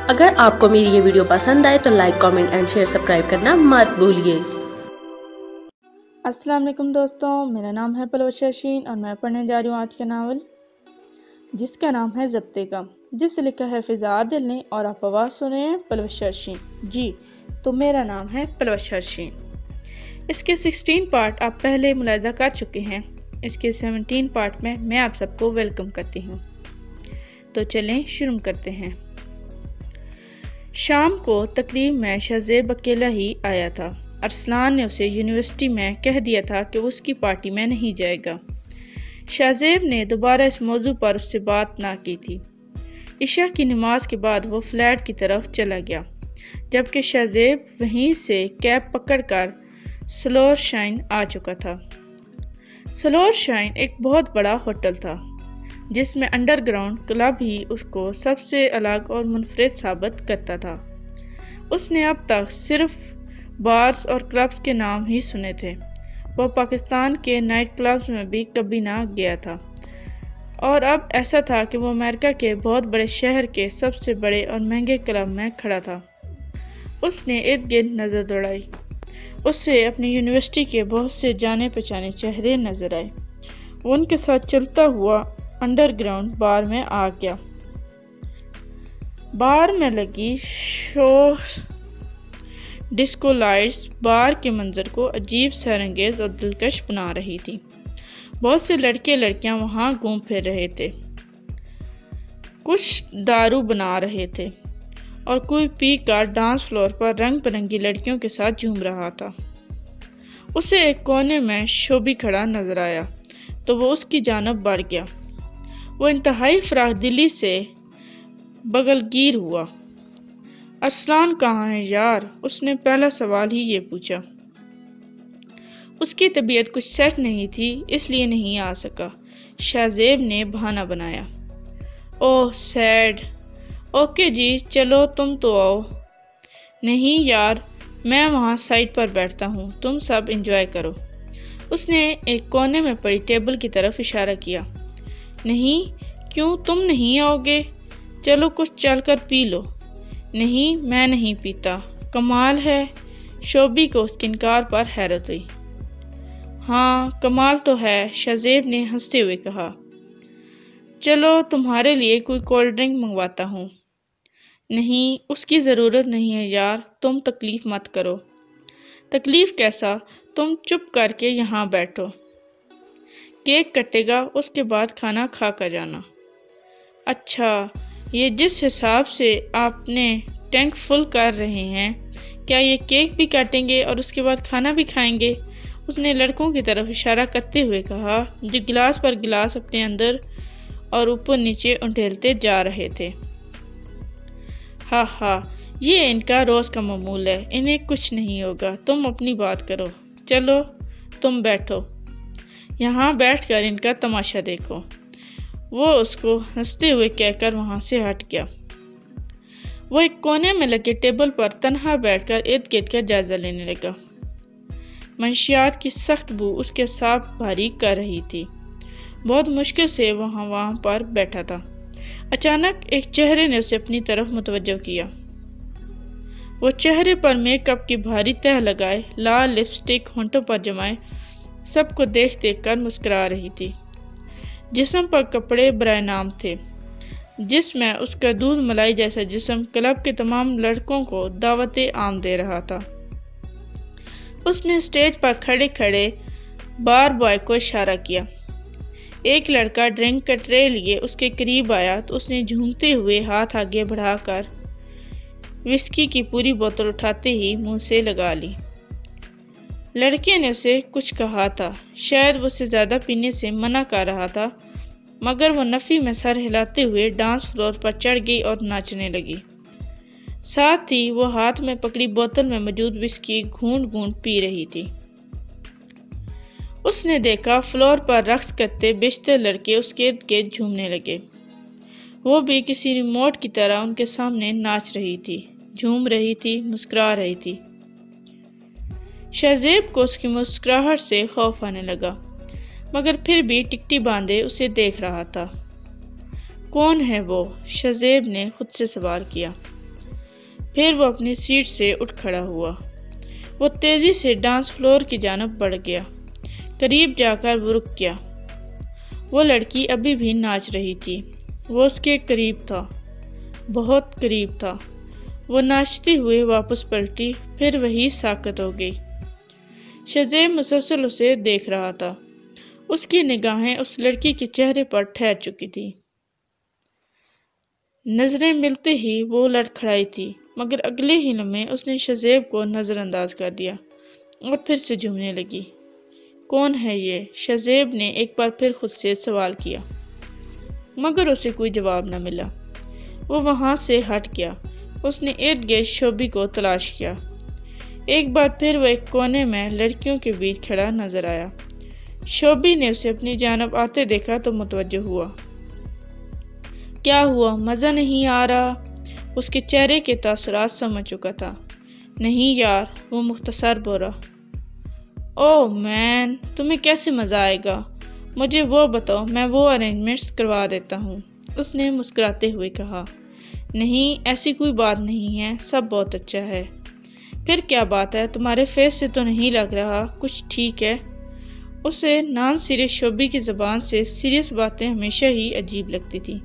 اگر آپ کو میری یہ ویڈیو پسند آئے تو like, comment and share, subscribe کرنا مت بھولیے۔ السلام علیکم دوستوں، میرا نام ہے پلوشہ شین اور میں پڑھنے جا رہی ہوں آج کا ناول جس کا نام ہے ضبط غم، جسے لکھا ہے فضا عادل نے، اور آپ آواز سن رہے ہیں پلوشہ شین۔ جی تو میرا نام ہے پلوشہ شین۔ اس کے 16 پارٹ آپ پہلے ملاحظہ کر چکے ہیں۔ اس کے 17 پارٹ میں آپ سب کو ویلکم کرتی ہوں۔ تو چلیں شروع کرتے ہیں۔ شام کو تقریب میں شہزیب اکیلا ہی آیا تھا۔ ارسلان نے اسے یونیورسٹی میں کہہ دیا تھا کہ وہ اس کی پارٹی میں نہیں جائے گا۔ شہزیب نے دوبارہ اس موضوع پر اس سے بات نہ کی تھی۔ عشاء کی نماز کے بعد وہ فلیٹ کی طرف چلا گیا، جبکہ شہزیب وہیں سے کیب پکڑ کر سلور شائن آ چکا تھا۔ سلور شائن ایک بہت بڑا ہوٹل تھا، جس میں انڈر گراؤنڈ کلب ہی اس کو سب سے الگ اور منفرد ثابت کرتا تھا۔ اس نے اب تک صرف بارز اور کلبز کے نام ہی سنے تھے۔ وہ پاکستان کے نائٹ کلبز میں بھی کبھی نہ گیا تھا، اور اب ایسا تھا کہ وہ امریکہ کے بہت بڑے شہر کے سب سے بڑے اور مہنگے کلب میں کھڑا تھا۔ اس نے ارد گرد نظر دوڑائی۔ اس سے اپنی یونیورسٹی کے بہت سے جانے پہچانے چہرے نظر آئے۔ وہ ان کے ساتھ چلتا ہوا انڈر گراؤنڈ بار میں آ گیا۔ بار میں لگی ڈسکو لائٹس بار کے منظر کو عجیب، سحرانگیز اور دلکش بنا رہی تھی۔ بہت سے لڑکے لڑکیاں وہاں گھوم پھر رہے تھے، کچھ دارو بنا رہے تھے اور کوئی پی کر ڈانس فلور پر رنگ برنگی لڑکیوں کے ساتھ جھوم رہا تھا۔ اسے ایک کونے میں شوبی کھڑا نظر آیا تو وہ اس کی جانب بڑھ گیا۔ وہ انتہائی فراخ دلی سے بغل گیر ہوا۔ ارسلان کہاں ہے یار؟ اس نے پہلا سوال ہی یہ پوچھا۔ اس کی طبیعت کچھ سیٹ نہیں تھی، اس لیے نہیں آ سکا، شہزیب نے بہانہ بنایا۔ اوہ سیڈ، اوکے جی چلو تم تو آؤ۔ نہیں یار، میں وہاں سائٹ پر بیٹھتا ہوں، تم سب انجوائے کرو۔ اس نے ایک کونے میں پڑی ٹیبل کی طرف اشارہ کیا۔ نہیں، کیوں تم نہیں آؤ گے؟ چلو کچھ چل کر پی لو۔ نہیں میں نہیں پیتا۔ کمال ہے، شوبی کو اس کے انکار پر حیرت ہوئی۔ ہاں کمال تو ہے، شہزیب نے ہنستے ہوئے کہا۔ چلو تمہارے لیے کوئی کولڈ ڈرنک منگواتا ہوں۔ نہیں اس کی ضرورت نہیں ہے یار، تم تکلیف مت کرو۔ تکلیف کیسا؟ تم چپ کر کے یہاں بیٹھو، کیک کٹے گا، اس کے بعد کھانا کھا کر جانا۔ اچھا، یہ جس حساب سے آپ نے ٹینک فل کر رہے ہیں، کیا یہ کیک بھی کاٹیں گے اور اس کے بعد کھانا بھی کھائیں گے؟ اس نے لڑکوں کی طرف اشارہ کرتے ہوئے کہا، جو گلاس پر گلاس اپنے اندر اور اوپر نیچے انڈھیلتے جا رہے تھے۔ ہاں ہاں، یہ ان کا روز کا معمول ہے، انہیں کچھ نہیں ہوگا، تم اپنی بات کرو۔ چلو تم بیٹھو، یہاں بیٹھ کر ان کا تماشا دیکھو۔ وہ اس کو ہنستے ہوئے کہہ کر وہاں سے ہٹ گیا۔ وہ ایک کونے میں لگے ٹیبل پر تنہا بیٹھ کر ارد گرد کا جائزہ لینے لگا۔ منشیات کی سخت بو اس کے اعصاب بھاری کر رہی تھی۔ بہت مشکل سے وہ وہاں پر بیٹھا تھا۔ اچانک ایک چہرے نے اسے اپنی طرف متوجہ کیا۔ وہ چہرے پر میک اپ کی بھاری تہہ لگائے، لال لپسٹک ہونٹوں پر جمائے، سب کو دیکھ دیکھ کر مسکرا رہی تھی۔ جسم پر کپڑے برائے نام تھے، جس میں اس کا دودھ ملائی جیسا جسم کلب کے تمام لڑکوں کو دعوت عام دے رہا تھا۔ اس نے اسٹیج پر کھڑے کھڑے بار بوائے کو اشارہ کیا۔ ایک لڑکا ڈرنک کا ٹرے لیے اس کے قریب آیا تو اس نے جھومتے ہوئے ہاتھ آگے بڑھا کر وسکی کی پوری بوتل اٹھاتے ہی منہ سے لگا لی۔ لڑکے نے اسے کچھ کہا تھا، شاید وہ اسے زیادہ پینے سے منع کر رہا تھا، مگر وہ نفی میں سر ہلاتے ہوئے ڈانس فلور پر چڑھ گئی اور ناچنے لگی۔ ساتھ ہی وہ ہاتھ میں پکڑی بوتل میں موجود وسکی گھونٹ گھونٹ پی رہی تھی۔ اس نے دیکھا فلور پر رقص کرتے بیشتر لڑکے اس کے ارد گرد جھومنے لگے۔ وہ بھی کسی ریموٹ کی طرح ان کے سامنے ناچ رہی تھی، جھوم رہی تھی، مسکرا رہی تھی۔ شہزیب کو اس کی مسکراہٹ سے خوف آنے لگا، مگر پھر بھی ٹکٹی باندھے اسے دیکھ رہا تھا۔ کون ہے وہ؟ شہزیب نے خود سے سوال کیا۔ پھر وہ اپنی سیٹ سے اٹھ کھڑا ہوا۔ وہ تیزی سے ڈانس فلور کی جانب بڑھ گیا۔ قریب جا کر وہ رک گیا۔ وہ لڑکی ابھی بھی ناچ رہی تھی۔ وہ اس کے قریب تھا، بہت قریب تھا۔ وہ ناچتی ہوئے واپس پلٹی، پھر وہی ساکت ہو گئی۔ شزیب مسلسل اسے دیکھ رہا تھا۔ اس کی نگاہیں اس لڑکی کے چہرے پر ٹھہر چکی تھی۔ نظریں ملتے ہی وہ لڑکھڑائی تھی، مگر اگلے ہی لمحے اس نے شزیب کو نظر انداز کر دیا اور پھر سے جھومنے لگی۔ کون ہے یہ؟ شزیب نے ایک بار پھر خود سے سوال کیا، مگر اسے کوئی جواب نہ ملا۔ وہ وہاں سے ہٹ گیا۔ اس نے ارد گرد شوبی کو تلاش کیا۔ ایک بار پھر وہ ایک کونے میں لڑکیوں کے بیچ کھڑا نظر آیا۔ شوبی نے اسے اپنی جانب آتے دیکھا تو متوجہ ہوا۔ کیا ہوا؟ مزہ نہیں آ رہا؟ اس کے چہرے کے تاثرات سمجھ چکا تھا۔ نہیں یار، وہ مختصر بولا۔ اوہ مین، تمہیں کیسے مزہ آئے گا؟ مجھے وہ بتاؤ، میں وہ ارینجمنٹس کروا دیتا ہوں، اس نے مسکراتے ہوئے کہا۔ نہیں، ایسی کوئی بات نہیں ہے، سب بہت اچھا ہے۔ پھر کیا بات ہے؟ تمہارے فیس سے تو نہیں لگ رہا کچھ ٹھیک ہے۔ اسے نان سیریس شوبی کی زبان سے سیریس باتیں ہمیشہ ہی عجیب لگتی تھی۔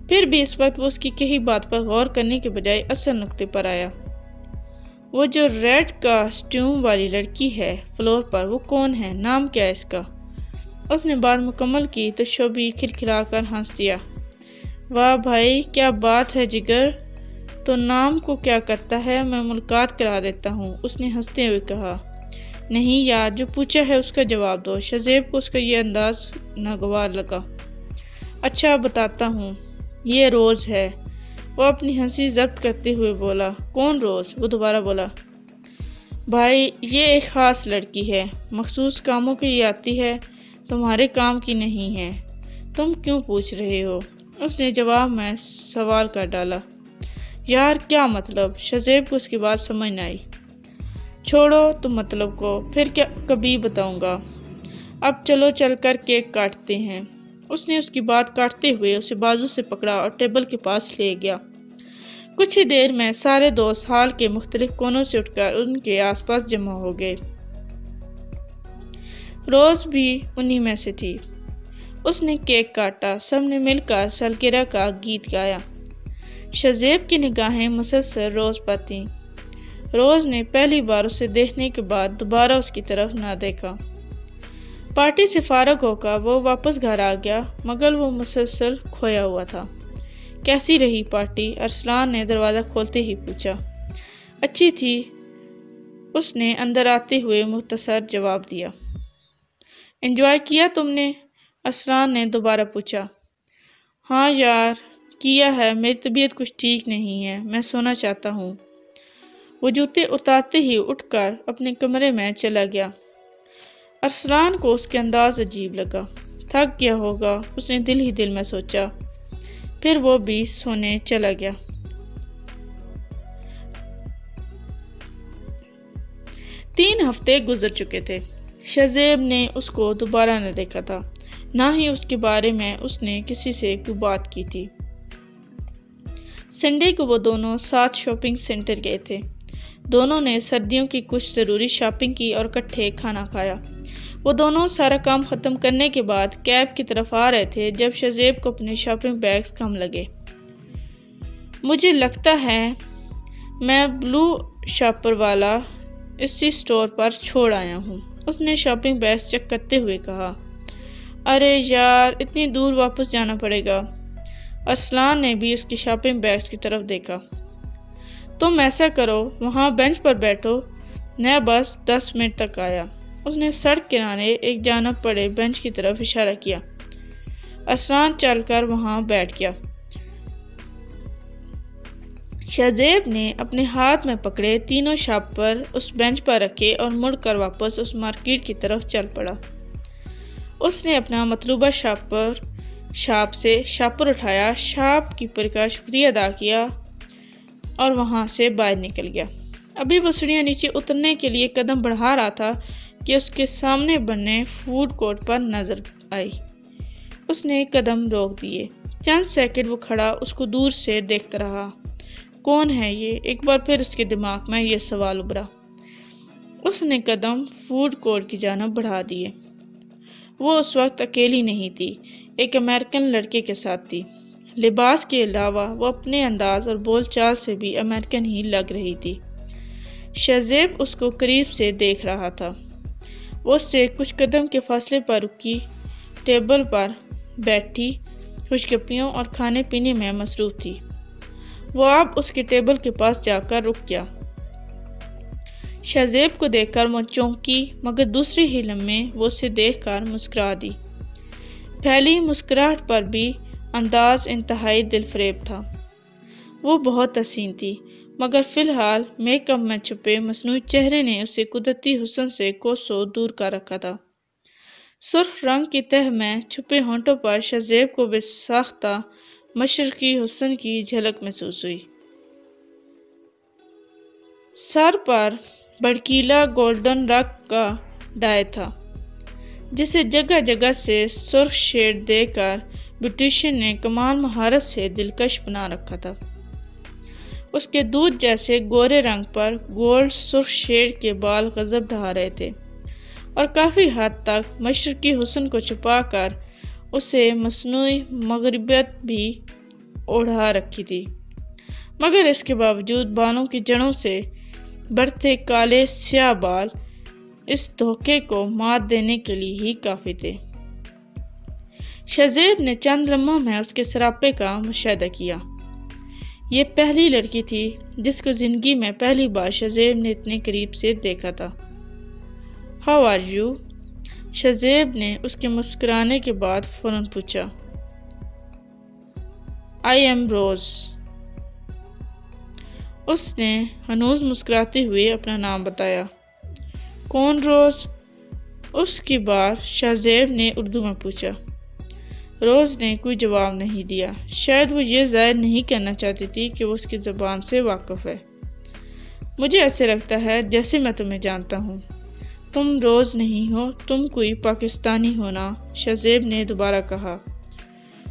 پھر بھی اس وقت وہ اس کی کہی بات پر غور کرنے کے بجائے اصل نقطے پر آیا۔ وہ جو ریڈ کاسٹیوم والی لڑکی ہے فلور پر، وہ کون ہے؟ نام کیا ہے اس کا؟ اس نے بات مکمل کی تو شوبی کھلکھلا کر ہنس دیا۔ واہ بھائی، کیا بات ہے جگر! تو نام کو کیا کرتا ہے، میں ملاقات کرا دیتا ہوں، اس نے ہنستے ہوئے کہا۔ نہیں یار، جو پوچھا ہے اس کا جواب دو۔ شزیب کو اس کا یہ انداز ناگوار لگا۔ اچھا بتاتا ہوں، یہ روز ہے۔ وہ اپنی ہنسی ضبط کرتے ہوئے بولا۔ کون روز؟ وہ دوبارہ بولا۔ بھائی، یہ ایک خاص لڑکی ہے، مخصوص کاموں کے لیے آتی ہے، تمہارے کام کی نہیں ہے۔ تم کیوں پوچھ رہے ہو؟ اس نے جواب میں سوال کر ڈالا۔ یار کیا مطلب؟ شزیب کو اس کی بات سمجھ نہ آئی۔ چھوڑو تم مطلب کو، پھر کیا کبھی بتاؤں گا۔ اب چلو چل کر کیک کاٹتے ہیں۔ اس نے اس کی بات کاٹتے ہوئے اسے بازو سے پکڑا اور ٹیبل کے پاس لے گیا۔ کچھ ہی دیر میں سارے دوست ہال کے مختلف کونوں سے اٹھ کر ان کے آس پاس جمع ہو گئے۔ روز بھی انہی میں سے تھی۔ اس نے کیک کاٹا، سب نے مل کر سالگرہ کا گیت گایا۔ شزیب کی نگاہیں مسلسل روز پر تھیں۔ روز نے پہلی بار اسے دیکھنے کے بعد دوبارہ اس کی طرف نہ دیکھا۔ پارٹی سے فارغ ہو کر وہ واپس گھر آ گیا، مگر وہ مسلسل کھویا ہوا تھا۔ کیسی رہی پارٹی؟ ارسلان نے دروازہ کھولتے ہی پوچھا۔ اچھی تھی، اس نے اندر آتے ہوئے مختصر جواب دیا۔ انجوائے کیا تم نے؟ ارسلان نے دوبارہ پوچھا۔ ہاں یار، کیا ہے، میری طبیعت کچھ ٹھیک نہیں ہے، میں سونا چاہتا ہوں۔ وہ جوتے اتارتے ہی اٹھ کر اپنے کمرے میں چلا گیا۔ ارسلان کو اس کے انداز عجیب لگا۔ تھک گیا ہوگا، اس نے دل ہی دل میں سوچا۔ پھر وہ بھی سونے چلا گیا۔ 3 ہفتے گزر چکے تھے۔ شزیب نے اس کو دوبارہ نہ دیکھا تھا، نہ ہی اس کے بارے میں اس نے کسی سے کوئی بات کی تھی۔ سنڈے کو وہ دونوں ساتھ شاپنگ سینٹر گئے تھے۔ دونوں نے سردیوں کی کچھ ضروری شاپنگ کی اور اکٹھے کھانا کھایا۔ وہ دونوں سارا کام ختم کرنے کے بعد کیب کی طرف آ رہے تھے جب شزیب کو اپنے شاپنگ بیگز کم لگے۔ مجھے لگتا ہے میں بلو شاپر والا اسی اسٹور پر چھوڑ آیا ہوں، اس نے شاپنگ بیگز چیک کرتے ہوئے کہا۔ ارے یار، اتنی دور واپس جانا پڑے گا۔ ارسلان نے بھی اس کی شاپنگ بیگز کی طرف دیکھا۔ تم ایسا کرو، وہاں بینچ پر بیٹھو، میں بس 10 منٹ تک آیا۔ اس نے سڑک کنارے ایک جانب پڑے بینچ کی طرف اشارہ کیا۔ ارسلان چل کر وہاں بیٹھ گیا۔ شزیب نے اپنے ہاتھ میں پکڑے تینوں شاپر اس بینچ پر رکھے اور مڑ کر واپس اس مارکیٹ کی طرف چل پڑا۔ اس نے اپنا مطلوبہ شاپ سے شاپر اٹھایا، شاپ کیپر کا شکریہ ادا کیا اور وہاں سے باہر نکل گیا۔ ابھی وہ سیڑھیاں نیچے اترنے کے لیے قدم بڑھا رہا تھا کہ اس کے سامنے بنے فوڈ کورٹ پر نظر آئی۔ اس نے قدم روک دیے۔ چند سیکنڈ وہ کھڑا اس کو دور سے دیکھتا رہا، کون ہے یہ؟ ایک بار پھر اس کے دماغ میں یہ سوال ابھرا۔ اس نے قدم فوڈ کورٹ کی جانب بڑھا دیے۔ وہ اس وقت اکیلی نہیں تھی، ایک امریکن لڑکے کے ساتھ تھی۔ لباس کے علاوہ وہ اپنے انداز اور بول چال سے بھی امریکن ہی لگ رہی تھی۔ شہزیب اس کو قریب سے دیکھ رہا تھا۔ وہ اس سے کچھ قدم کے فاصلے پر رکی ٹیبل پر بیٹھی خوشگپیوں اور کھانے پینے میں مصروف تھی۔ وہ اب اس کے ٹیبل کے پاس جا کر رک گیا۔ شہزیب کو دیکھ کر وہ چونکی، مگر دوسری ہی لمحے وہ اسے دیکھ کر مسکرا دی۔ پہلی مسکراہٹ پر بھی انداز انتہائی دل فریب تھا۔ وہ بہت حسین تھی، مگر فی الحال میک اپ میں چھپے مصنوعی چہرے نے اسے قدرتی حسن سے کوسوں دور کر رکھا تھا۔ سرخ رنگ کی تہ میں چھپے ہونٹوں پر شہزیب کو بے ساختہ مشرقی حسن کی جھلک محسوس ہوئی۔ سر پر بھڑکیلا گولڈن رنگ کا ڈائی تھا، جسے جگہ جگہ سے سرخ شیڈ دے کر بیوٹیشین نے کمال مہارت سے دلکش بنا رکھا تھا۔ اس کے دودھ جیسے گورے رنگ پر گولڈ سرخ شیڈ کے بال غضب ڈھا رہے تھے اور کافی حد تک مشرقی حسن کو چھپا کر اسے مصنوعی مغربیت بھی اوڑھا رکھی تھی، مگر اس کے باوجود بالوں کی جڑوں سے بڑھتے کالے سیاہ بال اس دھوکے کو مات دینے کے لیے ہی کافی تھے۔ شہزیب نے چند لمحوں میں اس کے سراپے کا مشاہدہ کیا۔ یہ پہلی لڑکی تھی جس کو زندگی میں پہلی بار شہزیب نے اتنے قریب سے دیکھا تھا۔ How are you? شہزیب نے اس کے مسکرانے کے بعد فوراً پوچھا۔ آئی ایم روز۔ اس نے ہنوز مسکراتے ہوئے اپنا نام بتایا۔ کون روز؟ اس کی بار شہزیب نے اردو میں پوچھا۔ روز نے کوئی جواب نہیں دیا۔ شاید وہ یہ ظاہر نہیں کرنا چاہتی تھی کہ وہ اس کی زبان سے واقف ہے۔ مجھے ایسے لگتا ہے جیسے میں تمہیں جانتا ہوں۔ تم روز نہیں ہو، تم کوئی پاکستانی ہو نا؟ شہزیب نے دوبارہ کہا۔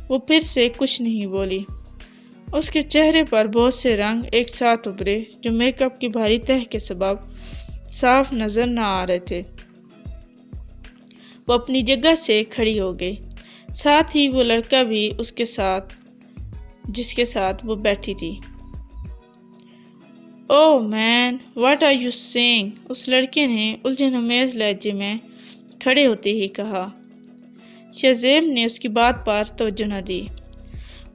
وہ پھر سے کچھ نہیں بولی۔ اس کے چہرے پر بہت سے رنگ ایک ساتھ ابھرے جو میک اپ کی بھاری تہ کے سبب صاف نظر نہ آ رہے تھے۔ وہ اپنی جگہ سے کھڑی ہو گئی، ساتھ ہی وہ لڑکا بھی اس کے ساتھ جس کے ساتھ وہ بیٹھی تھی۔ اوہ مین، واٹ آر یو سیئنگ؟ اس لڑکے نے الجھن امیز لہجے میں کھڑے ہوتے ہی کہا۔ شہزیب نے اس کی بات پر توجہ نہ دی۔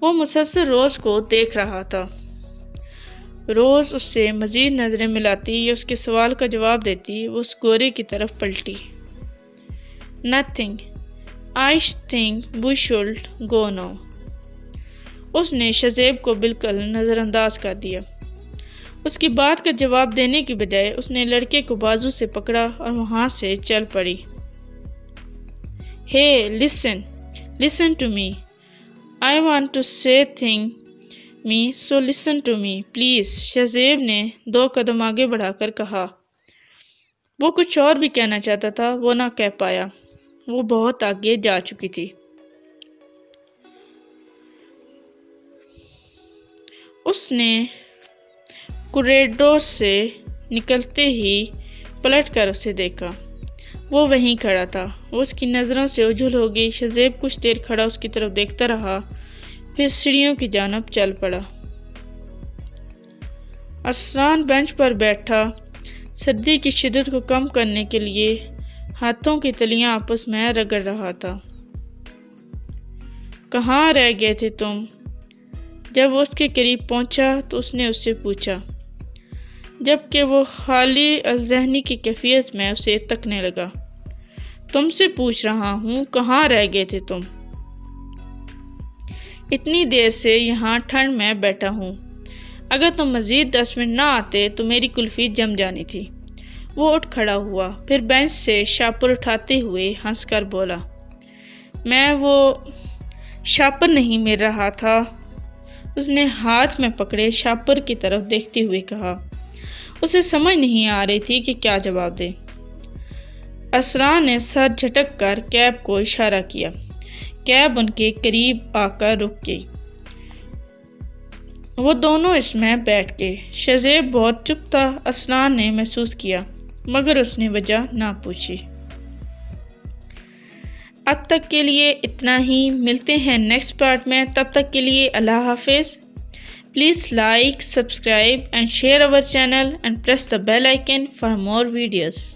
وہ مسلسل روز کو دیکھ رہا تھا۔ روز اس سے مزید نظریں ملاتی یا اس کے سوال کا جواب دیتی، وہ اس گورے کی طرف پلٹی۔ Nothing, I think we should go now. اس نے شہزیب کو بالکل نظر انداز کر دیا۔ اس کی بات کا جواب دینے کی بجائے اس نے لڑکے کو بازو سے پکڑا اور وہاں سے چل پڑی۔ Hey listen to me, I want to say things me, so listen to me, please. شہزیب نے 2 قدم آگے بڑھا کر کہا۔ وہ کچھ اور بھی کہنا چاہتا تھا، وہ نہ کہہ پایا، وہ بہت آگے جا چکی تھی۔ اس نے کوریڈور سے نکلتے ہی پلٹ کر اسے دیکھا۔ وہ وہیں کھڑا تھا۔ وہ اس کی نظروں سے اوجھل ہو گئی۔ شہزیب کچھ دیر کھڑا اس کی طرف دیکھتا رہا، پھر سیڑھیوں کی جانب چل پڑا۔ ارسلان بینچ پر بیٹھا سردی کی شدت کو کم کرنے کے لیے ہاتھوں کی تلیاں آپس میں رگڑ رہا تھا۔ کہاں رہ گئے تھے تم؟ جب وہ اس کے قریب پہنچا تو اس نے اس سے پوچھا، جبکہ وہ خالی الذہنی کی کیفیت میں اسے تکنے لگا۔ تم سے پوچھ رہا ہوں، کہاں رہ گئے تھے تم؟ اتنی دیر سے یہاں ٹھنڈ میں بیٹھا ہوں، اگر تم مزید 10 منٹ نہ آتے تو میری کلفی جم جانی تھی۔ وہ اٹھ کھڑا ہوا، پھر بینچ سے شاپر اٹھاتے ہوئے ہنس کر بولا، میں وہ شاپر نہیں مل رہا تھا۔ اس نے ہاتھ میں پکڑے شاپر کی طرف دیکھتے ہوئے کہا۔ اسے سمجھ نہیں آ رہی تھی کہ کیا جواب دے۔ ارسلان نے سر جھٹک کر کیب کو اشارہ کیا۔ کیب ان کے قریب آ کر رک گئی۔ وہ دونوں اس میں بیٹھ گئے۔ شہزیب بہت چپ تھا، اسنان نے محسوس کیا، مگر اس نے وجہ نہ پوچھی۔ اب تک کے لیے اتنا ہی، ملتے ہیں نیکسٹ پارٹ میں، تب تک کے لیے اللہ حافظ۔ Please like, subscribe and share our channel and press the bell icon for more videos.